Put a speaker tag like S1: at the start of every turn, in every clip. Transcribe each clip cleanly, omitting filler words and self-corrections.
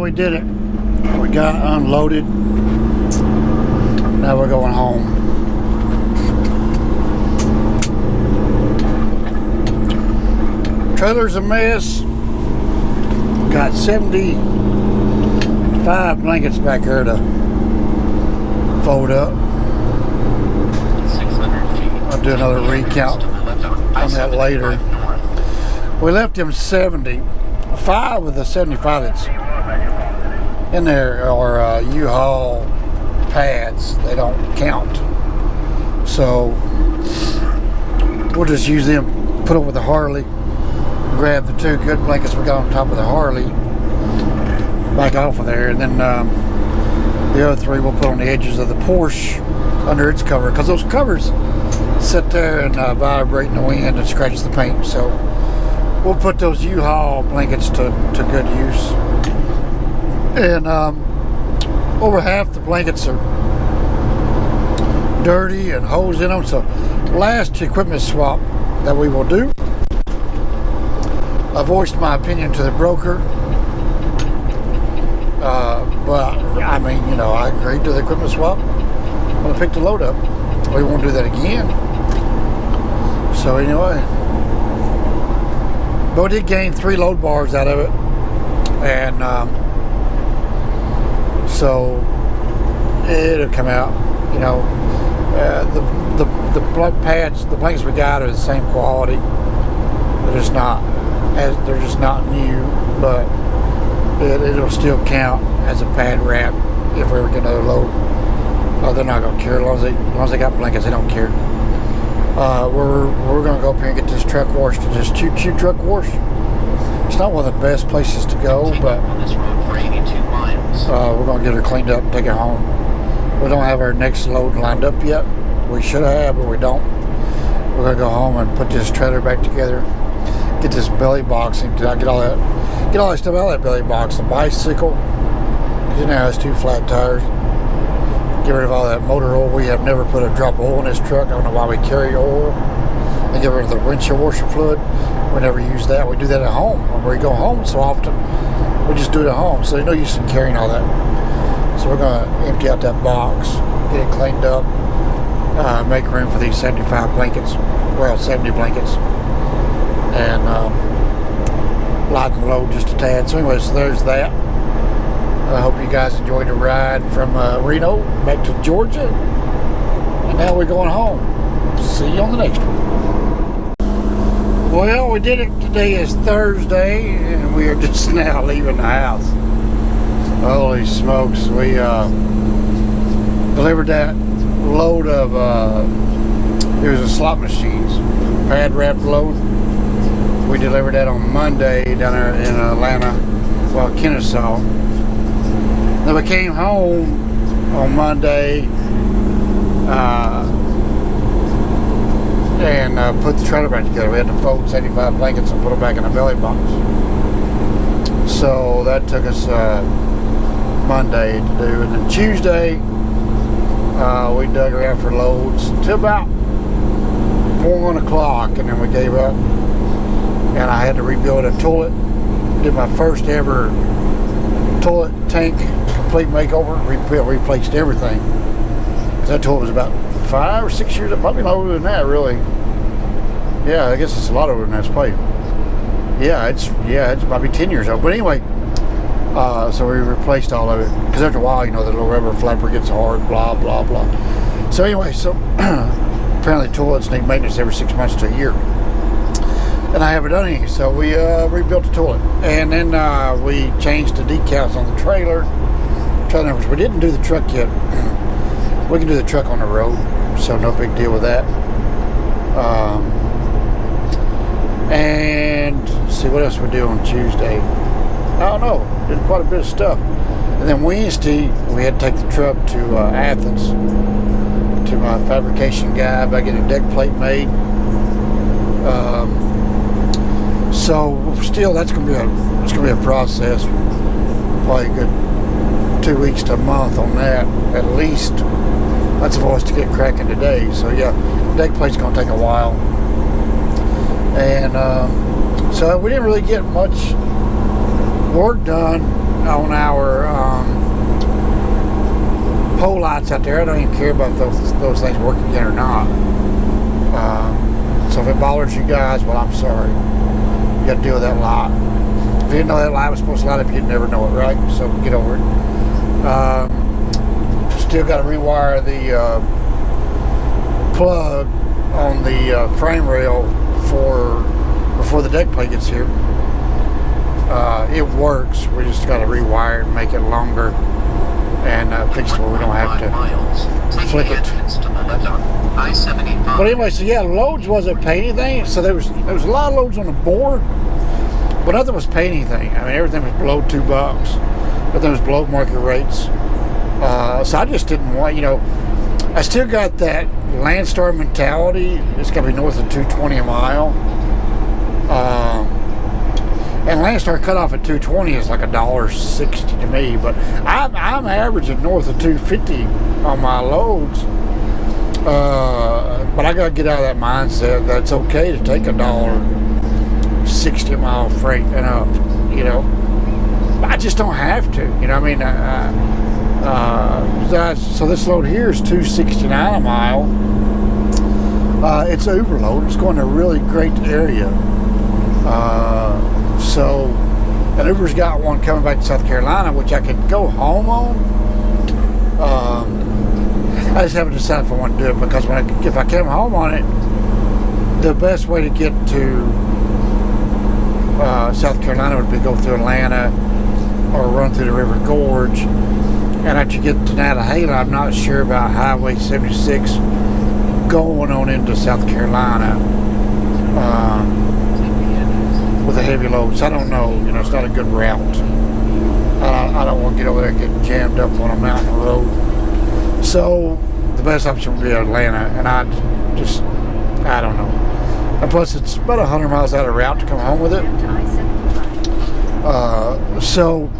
S1: we did it. We got unloaded. Now we're going home. Trailer's a mess. Got 75 blankets back here to fold up.
S2: 600 feet.
S1: I'll do another recount on that later. We left him 70. 5 of the 75 that's in there are U-Haul pads. They don't count. So we'll just use them, put them with the Harley, grab the 2 good blankets we got on top of the Harley, back off of there, and then the other 3 we'll put on the edges of the Porsche under its cover, because those covers sit there and vibrate in the wind and scratch the paint. So we'll put those U-Haul blankets to good use. And over half the blankets are dirty and holes in them. So last equipment swap that we will do, I voiced my opinion to the broker. But I mean, you know, I agreed to the equipment swap when I picked the load up. We won't do that again. So anyway, but we did gain 3 load bars out of it, and so it'll come out. You know, the pads, the blankets we got are the same quality. They're just not new, but it'll still count as a pad wrap if we ever get another load. They're not gonna care as long as they got blankets. They don't care. We're gonna go up here and get this truck washed. This choo-choo truck wash. It's not one of the best places to go, but we're gonna get her cleaned up and take it home. We don't have our next load lined up yet. We should have, but we don't. We're gonna go home and put this trailer back together. Get this belly box and get all that stuff out of that belly box. The bicycle, because it now has 2 flat tires. Get rid of all that motor oil. We have never put a drop of oil in this truck. I don't know why we carry oil. And get rid of the windshield washer fluid. We never use that. We do that at home. When we go home so often, we just do it at home. So there's no use in carrying all that. So we're going to empty out that box, get it cleaned up, make room for these 75 blankets. Well, 70 blankets. And lighten the load just a tad. So anyways, so there's that. I hope you guys enjoyed the ride from Reno back to Georgia. And now we're going home. See you on the next one. Well, we did it. Today is Thursday, and we are just now leaving the house. Holy smokes. We delivered that load of, it was a slot machines, pad wrapped load. We delivered that on Monday down there in Atlanta, well, Kennesaw. Then we came home on Monday and put the trailer back together. We had to fold 75 blankets and put them back in a belly box. So that took us Monday to do. And then Tuesday, we dug around for loads till about 1 o'clock, and then we gave up. And I had to rebuild a toilet. Did my first ever toilet tank complete makeover. Replaced everything. Because that toilet was about 5 or 6 years, probably older than that, really. Yeah, I guess it's a lot older than that. It's probably, it's probably 10 years old. But anyway, so we replaced all of it. Because after a while, you know, the little rubber flapper gets hard, blah, blah, blah. So anyway, so apparently toilets need maintenance every 6 months to a year. And I haven't done any, so we rebuilt the toilet. And then we changed the decals on the trailer numbers. We didn't do the truck yet. We can do the truck on the road, so no big deal with that. And let's see what else we do on Tuesday. I don't know, did quite a bit of stuff. And then Wednesday, we had to take the truck to Athens to my fabrication guy about getting a deck plate made. So still, that's gonna be a process. Probably a good 2 weeks to a month on that, at least. That's for us to get cracking today. So yeah, deck plate's gonna take a while. And so we didn't really get much work done on our pole lights out there. I don't even care about those things working again or not. So if it bothers you guys, well, I'm sorry. You got to deal with that light. If you didn't know that light was supposed to light up, you'd never know it, right? So get over it. Still got to rewire the plug on the frame rail before the deck plate gets here. It works. We just got to rewire it and make it longer and fix it where we don't have to flick it. But anyway, so yeah, loads wasn't paying anything. So there was a lot of loads on the board, but nothing was paying anything. I mean, everything was below $2. Everything was below market rates. So I just didn't want, I still got that Landstar mentality. It's got to be north of $2.20 a mile. And Landstar cut off at $2.20 is like $1.60 to me, but I'm averaging north of $2.50 on my loads. But I gotta get out of that mindset that it's okay to take $1.60 a mile freight and up. I just don't have to. So this load here is $2.69 a mile. It's an Uber load. It's going to a really great area. So, and Uber's got one coming back to South Carolina, which I could go home on. I just haven't decided if I want to do it, because if I came home on it, the best way to get to South Carolina would be go through Atlanta or run through the River Gorge. And after you get to Chattanooga, I'm not sure about Highway 76 going on into South Carolina with a heavy load. So I don't know. It's not a good route. I don't want to get over there and get jammed up on a mountain road. So the best option would be Atlanta, and I don't know. And plus, it's about 100 miles out of route to come home with it. So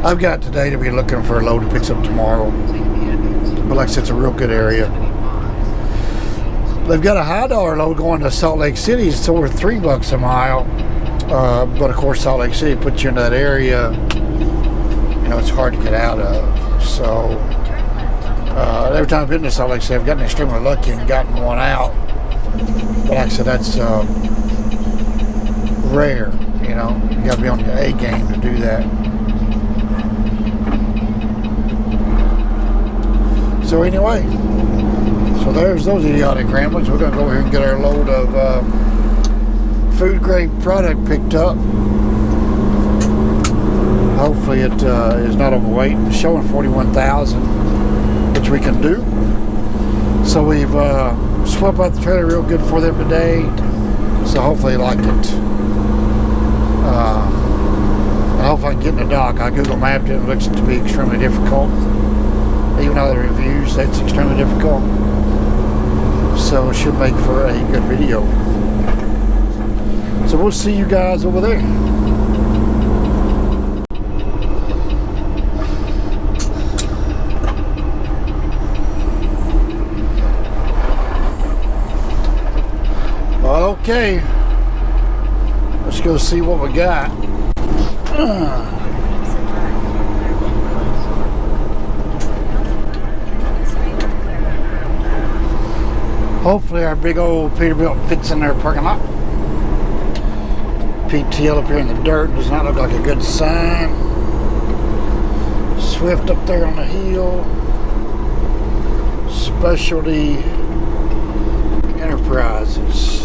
S1: I've got today to be looking for a load to pick up tomorrow. But like I said, it's a real good area. They've got a high dollar load going to Salt Lake City. It's over $3 a mile. But of course, Salt Lake City puts you in that area. It's hard to get out of. So every time I've been to Salt Lake City, I've gotten extremely lucky and gotten one out. But like I said, that's rare. You got to be on your A game to do that. So anyway, there's those idiotic ramblings. We're going to go here and get our load of food grade product picked up. Hopefully it is not overweight. It's showing 41,000, which we can do. So we've swept out the trailer real good for them today. So hopefully they liked it. I hope I can get in the dock. I Google mapped it. It looks to be extremely difficult. Even though the reviews say it's extremely difficult. So it should make for a good video. So we'll see you guys over there. Okay. Let's go see what we got. Hopefully our big old Peterbilt fits in their parking lot. PTL up here in the dirt does not look like a good sign. Swift up there on the hill. Specialty Enterprises.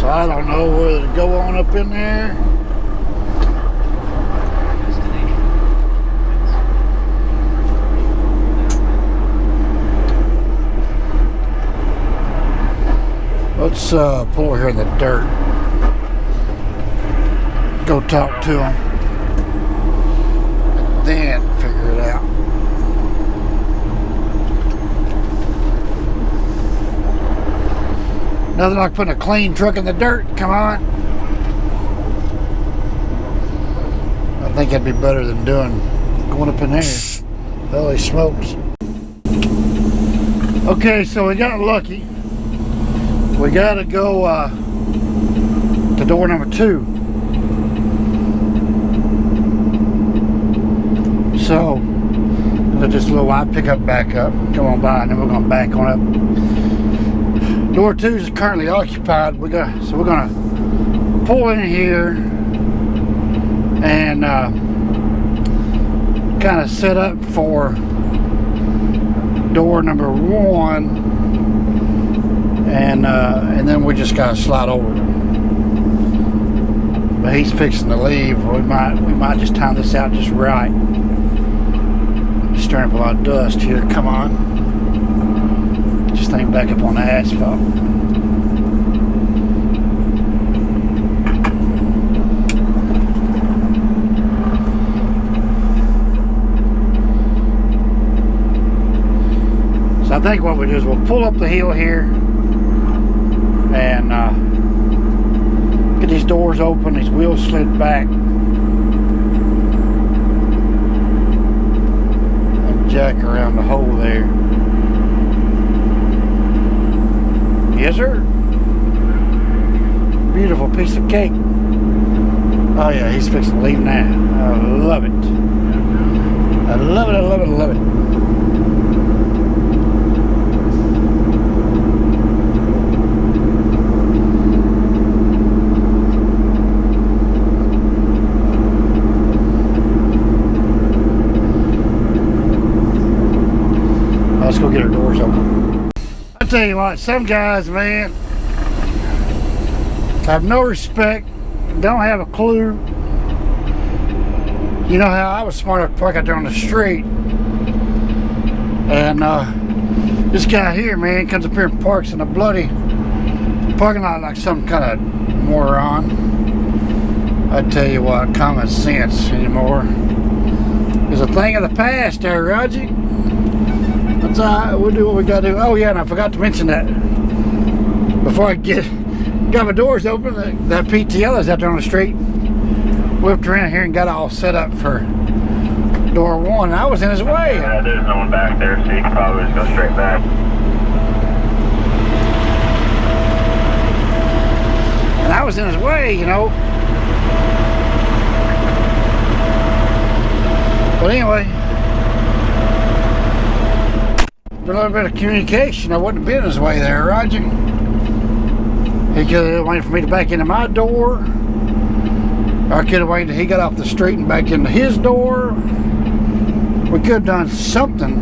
S1: So I don't know whether to go on up in there. Let's pull over here in the dirt. Go talk to them. Then figure it out. Nothing like putting a clean truck in the dirt. Come on. I think that'd be better than going up in there. Holy smokes. Okay, so we got lucky. we gotta go to door number 2. So just a little wide pickup back up, come on by, and then we're gonna back on up. Door 2 is currently occupied. So we're gonna pull in here and kind of set up for door number 1, and then we just gotta slide over. But he's fixing to leave. We might just time this out just right. Stirring up a lot of dust here. Come on. Just thing back up on the asphalt. So I think what we do is we'll pull up the hill here and get these doors open, these wheels slid back. Jack around the hole there. Yes, sir. Beautiful piece of cake. Oh yeah, he's fixing to leave now. I love it. I love it, I love it, I love it. Let's go get our doors open. I tell you what, some guys, man, have no respect, don't have a clue. You know how I was smart enough to park out there on the street, and this guy here, man, comes up here and parks in a bloody parking lot like some kind of moron. I tell you what, common sense anymore is a thing of the past there, Roger. That's alright, we'll do what we gotta do. Oh yeah, and I forgot to mention that before I got my doors open, that PTL is out there on the street whipped around here and got all set up for door 1, and I was in his way.
S2: Yeah, there's no one back there, so you can probably just go straight back.
S1: And I was in his way, you know. But anyway, a little bit of communication, I wouldn't have been in his way there, Roger. He could have waited for me to back into my door, or I could have waited till he got off the street and back into his door. We could have done something.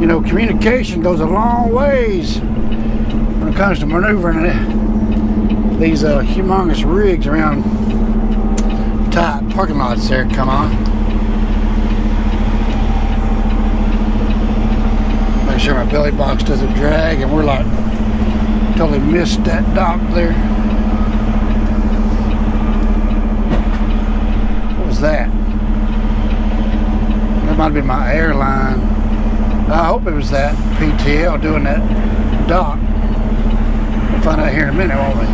S1: You know, communication goes a long ways when it comes to maneuvering these humongous rigs around tight parking lots there. Come on. Make sure my belly box doesn't drag, and we're like totally missed that dock there. What was that? That might have been my airline. I hope it was that PTL doing that dock. We'll find out here in a minute, won't we?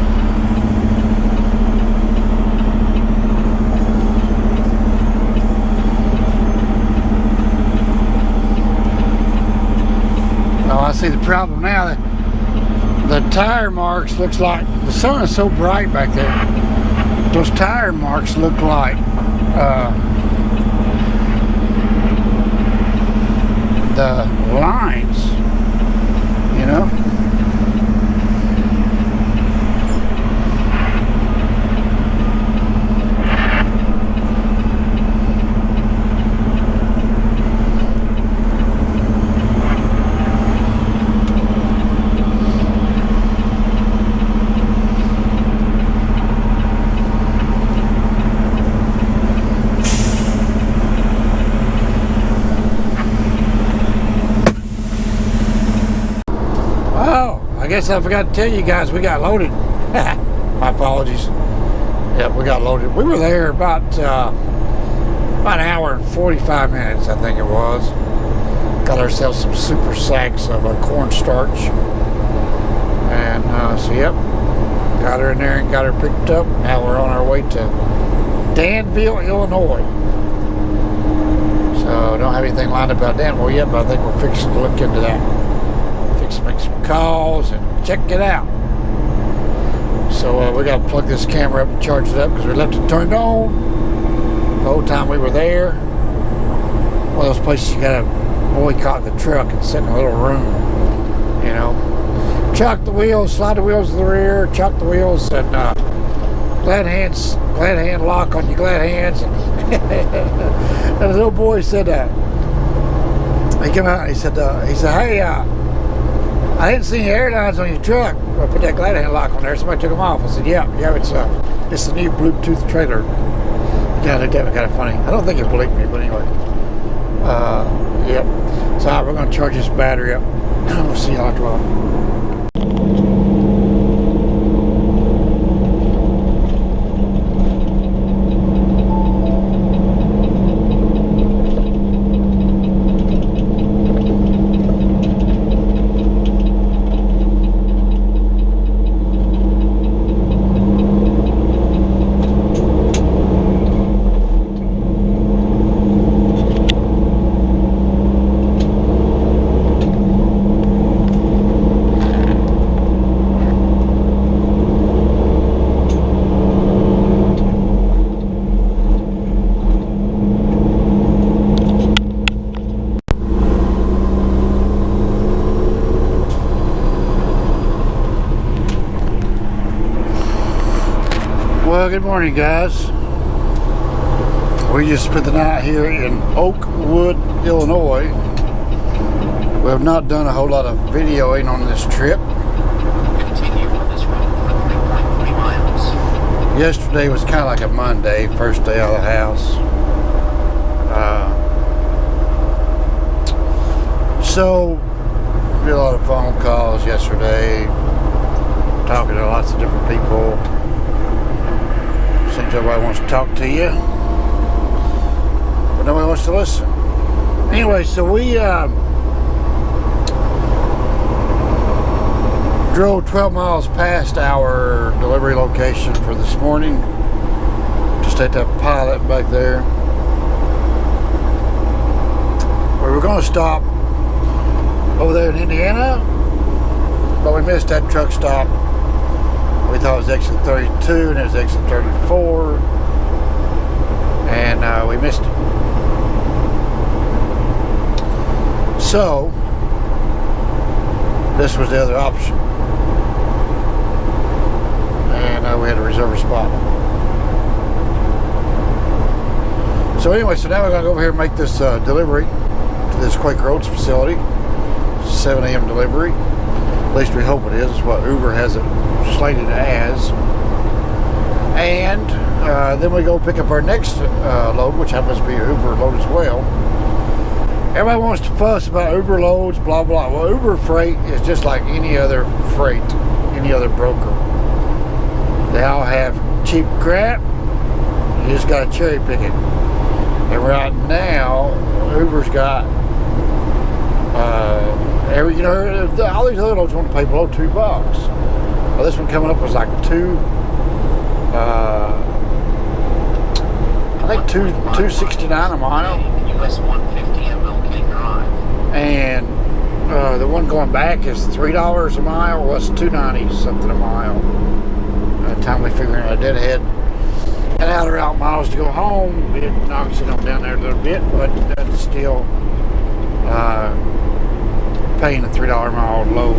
S1: Oh, I see the problem now. That the tire marks looks like the sun is so bright back there. Those tire marks look like the lines, you know. I guess I forgot to tell you guys we got loaded. My apologies. Yep, we got loaded. We were there about an hour and 45 minutes, I think it was. Got ourselves some super sacks of cornstarch. And so, yep, got her in there and got her picked up. Now we're on our way to Danville, Illinois. So, don't have anything lined up about Danville yet, but I think we're fixing to look into that. Make some calls and check it out. So we got to plug this camera up and charge it up because we left it turned on the whole time we were there. One of those places you got to boycott the truck and sit in a little room, you know. Chuck the wheels, slide the wheels to the rear, chuck the wheels, and glad hand lock on your glad hands. And the little boy said, he came out and he said, hey, I didn't see any airlines on your truck. I put that glad hand lock on there. Somebody took them off. I said, yeah, it's the new Bluetooth trailer. Yeah, that was kind of funny. I don't think it believed me, but anyway. Yep. So we're going to charge this battery up. We'll see y'all after a while. Well, good morning, guys. We just spent the night here in Oakwood, Illinois. We have not done a whole lot of videoing on this trip.
S3: Continue on this road for 3.3 miles.
S1: Yesterday was kind of like a Monday, first day out of the house. So, did a lot of phone calls yesterday, talking to lots of different people. Seems everybody wants to talk to you, but nobody wants to listen. Anyway, so we drove 12 miles past our delivery location for this morning. Just at that pilot back there. We were going to stop over there in Indiana, but we missed that truck stop. We thought it was exit 32 and it was exit 34, and we missed it. So this was the other option, and we had to reserve a spot. So anyway, so now we're going to go over here and make this delivery to this Quaker Oats facility. 7 a.m. delivery. At least we hope it is. It's what Uber has it slated as. And then we go pick up our next load, which happens to be an Uber load as well. Everybody wants to fuss about Uber loads, blah, blah. Well, Uber freight is just like any other freight, any other broker. They all have cheap crap. You just got to cherry pick it. And right now, Uber's got all these other loads want to pay below $2. Well, this one coming up was like $2.69 a mile.
S3: US 150 MLK Drive.
S1: And the one going back is $3 a mile. Well, it's $2.90 something a mile. By the time we figure out a deadhead and out of route miles to go home, it knocks it on down there a little bit, but that's still paying a $3 a mile load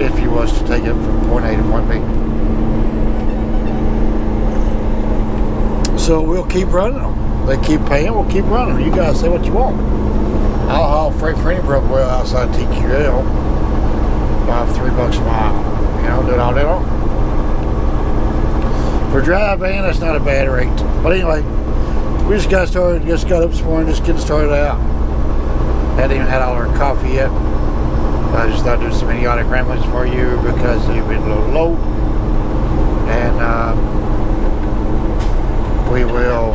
S1: if you was to take it from point A to point B. So we'll keep running them. They keep paying, we'll keep running them. You guys say what you want. I'll haul freight for any broke well outside TQL by $3 a mile. You know, do it all day long. For dry van, that's not a bad rate. But anyway, we just got started, just got up this morning, just getting started out. Hadn't even had all our coffee yet. I just thought I'd do some idiotic ramblings for you because you've been a little low. And we will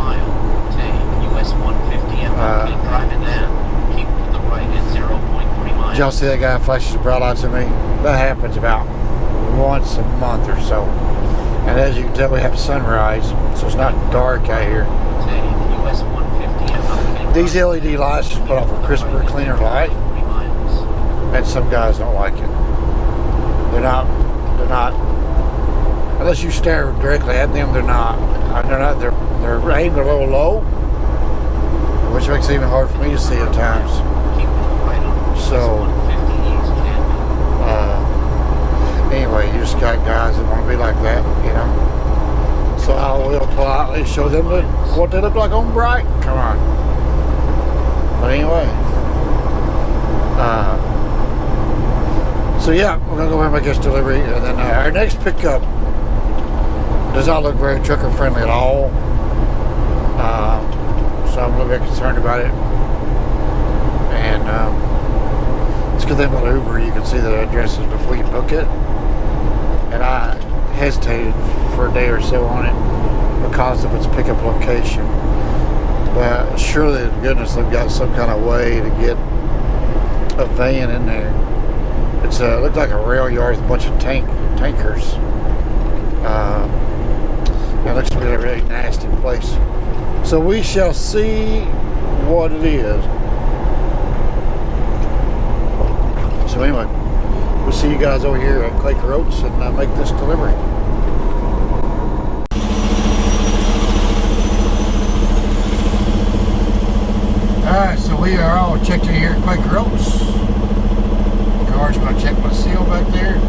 S3: US 150 MLK Drive and then keep to the right at 0.3 miles.
S1: Did y'all see that guy flash his brow lights at me? That happens about once a month or so. And as you can tell, we have sunrise, so it's not dark out here.
S3: US 150 MLK.
S1: These LED lights just put off a crisper, cleaner light, and some guys don't like it. They're not unless you stare directly at them, they're not. They're aimed a little low, which makes it even hard for me to see at times. So, anyway, you just got guys that want to be like that, you know. So I will politely show them what they look like on bright. Come on. But anyway, so yeah, we're gonna go ahead and make this delivery, and then our next pickup does not look very trucker friendly at all. So I'm a little bit concerned about it. And it's a good thing about Uber, you can see the addresses before you book it. And I hesitated for a day or so on it because of its pickup location. But surely, to goodness, they've got some kind of way to get a van in there. It looks like a rail yard with a bunch of tankers. It looks to be a really nasty place. So we shall see what it is. So anyway, we'll see you guys over here at Quaker Oats and make this delivery. Alright, so we are all checked in here at Quaker Oats. Car's going to check my seal back there.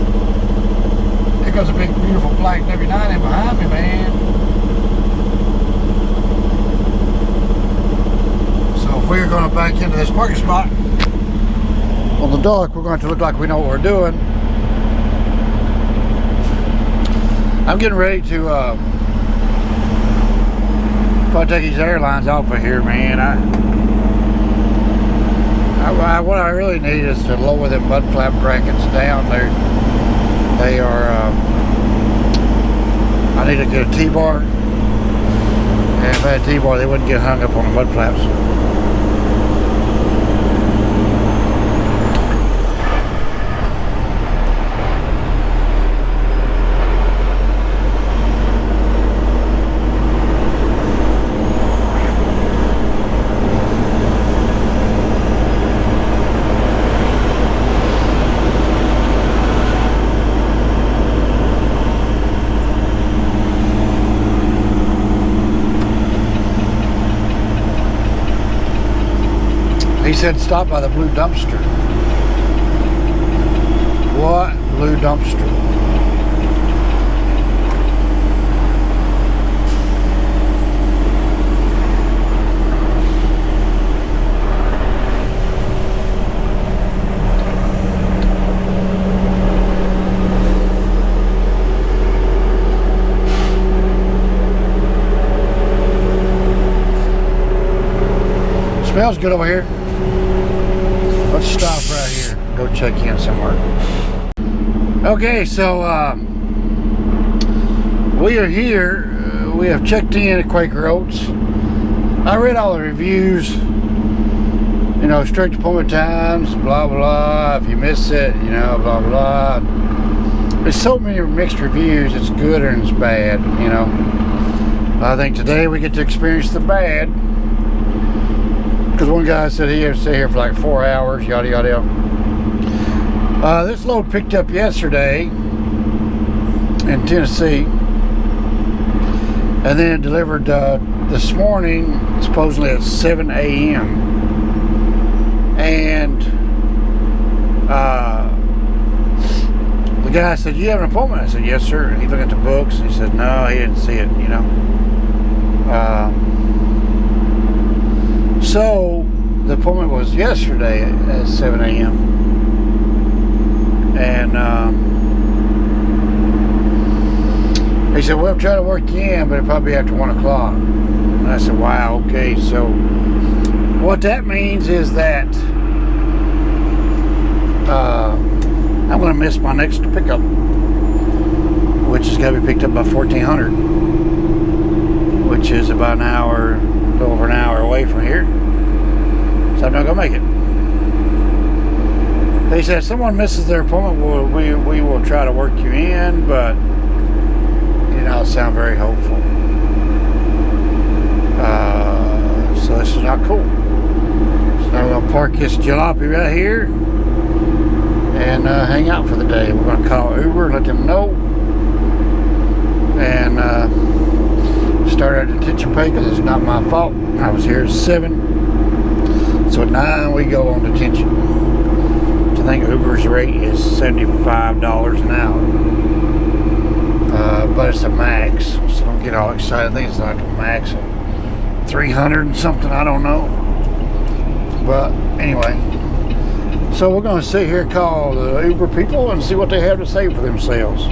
S1: There goes a big beautiful black W9 in behind me, man. So if we're going to back into this parking spot on the dock, we're going to look like we know what we're doing. I'm getting ready to probably take these airlines off of here, man. What I really need is to lower them mud flap brackets down there. They are, I need to get a T-bar. And if I had a T-bar, they wouldn't get hung up on the mud flaps. He said stop by the blue dumpster. What blue dumpster? Smells good over here. Let's stop right here and go check in somewhere. Okay, so we are here. We have checked in at Quaker Oats. I read all the reviews. You know, strict appointment times, blah blah. If you miss it, you know, blah blah. There's so many mixed reviews. It's good and it's bad. You know, I think today we get to experience the bad. Because one guy said he had to stay here for like 4 hours, yada yada yada. This load picked up yesterday in Tennessee, and then delivered this morning, supposedly at 7 a.m. And the guy said, "You have an appointment?" I said, "Yes, sir." And he looked at the books and he said, "No, he didn't see it," you know. So the appointment was yesterday at 7 a.m. And he said, "Well, try to work you in, but it'll probably be after 1 o'clock. And I said, "Wow, okay." So what that means is that I'm going to miss my next pickup, which is going to be picked up by 1400, which is about an hour, a little over an hour away from here. So I'm not going to make it. They said if someone misses their appointment, we will try to work you in, but you know, sound very hopeful. So this is not cool. So I'm going to park this jalopy right here and hang out for the day. We're going to call Uber and let them know start our detention pay because it's not my fault. I was here at 7. So at 9 we go on detention. I think Uber's rate is $75 an hour. But it's a max, so don't get all excited. I think it's like a max of 300 and something, I don't know. But anyway, so we're going to sit here and call the Uber people and see what they have to say for themselves.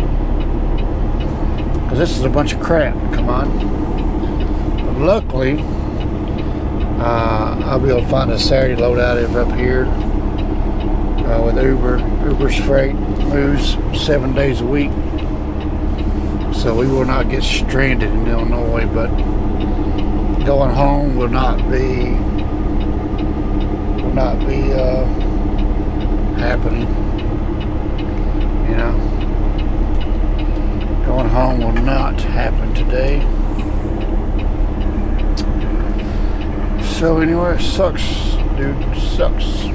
S1: Because this is a bunch of crap, come on. But luckily, I'll be able to find a Saturday loadout up here with Uber. Uber's freight moves 7 days a week. So we will not get stranded in Illinois, but going home will not be happening. You know, going home will not happen today. So anyway, it sucks, dude. It sucks.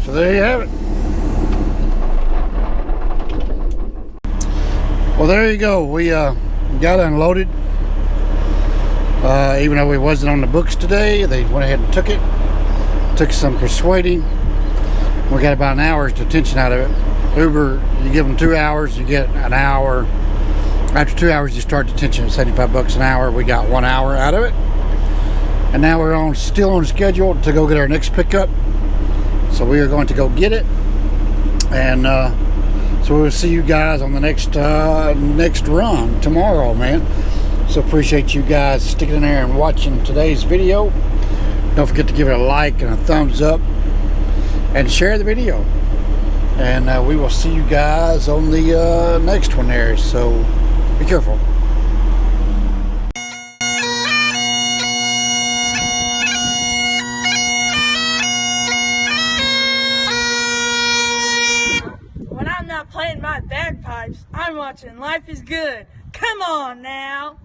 S1: So there you have it. Well, there you go. We got unloaded. Even though we wasn't on the books today, they went ahead and took it. Took some persuading. We got about an hour's detention out of it. Uber, you give them 2 hours, you get an hour. After 2 hours, you start detention at $75 an hour. We got 1 hour out of it. And now we're still on schedule to go get our next pickup. So we are going to go get it, and so we'll see you guys on the next run tomorrow, man. So appreciate you guys sticking in there and watching today's video. Don't forget to give it a like and a thumbs up, and share the video. And we will see you guys on the next one there. So be careful.
S4: Playing my bagpipes, I'm watching Life is Good. Come on now.